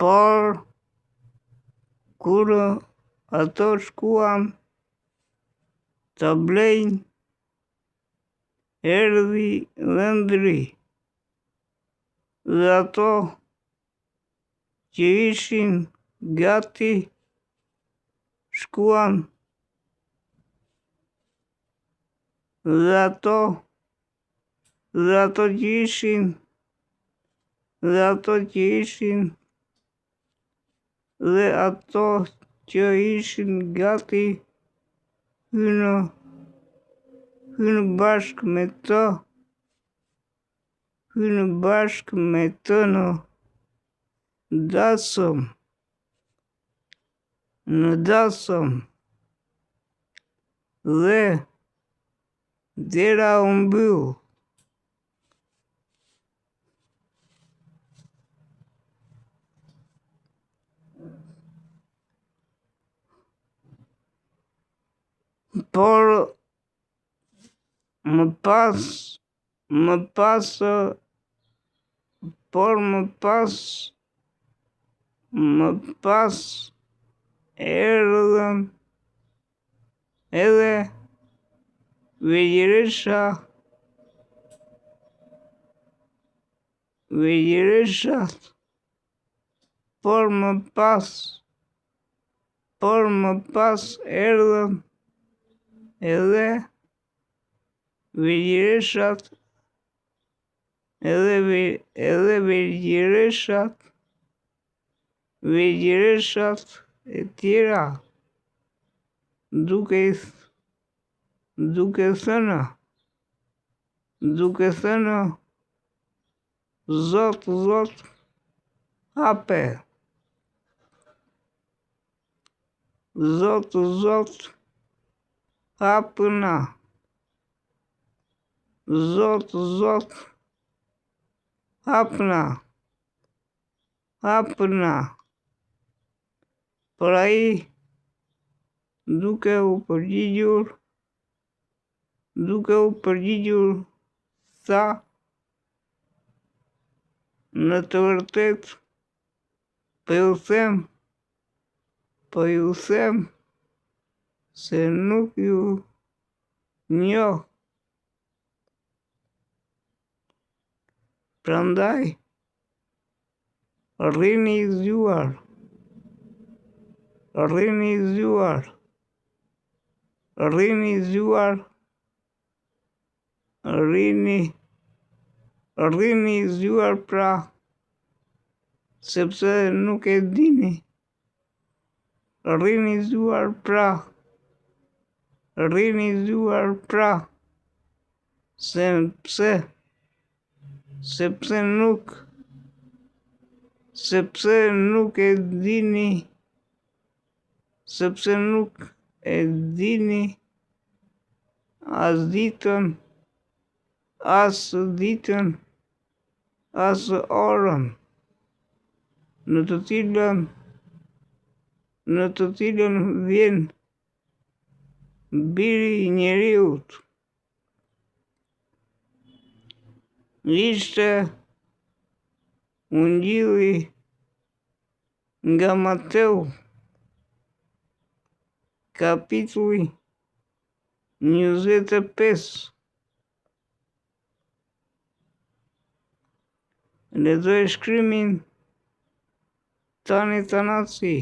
por kur ato shkuan ta blejnë, erdhi dhëndri dhe ato që ishin gati shkuan dhe ato që ishin gati hynë bashkë me të në dasëm dhe dera u mbyll. Por më pas erdhën edhe vegjireshat, por më pas erdhën edhe vegjireshat e tjera duke thënë Zot, hape. Zot, hapëna. Zot, hapëna. Por ai duke u përgjigjur tha, në të vërtetë po ju them se nuk ju njoh. Prandaj rrini i zgjuar. Rrini i zgjuar pra, sepse nuk e dini. Rrini i zgjuar pra, sepse nuk e dini. As ditën, as orën në të cilën vjen Biri i Njeriut. Ishte Ungjilli nga Mateu, kapitulli 25. Lexoj shkrimin tani Tanasi.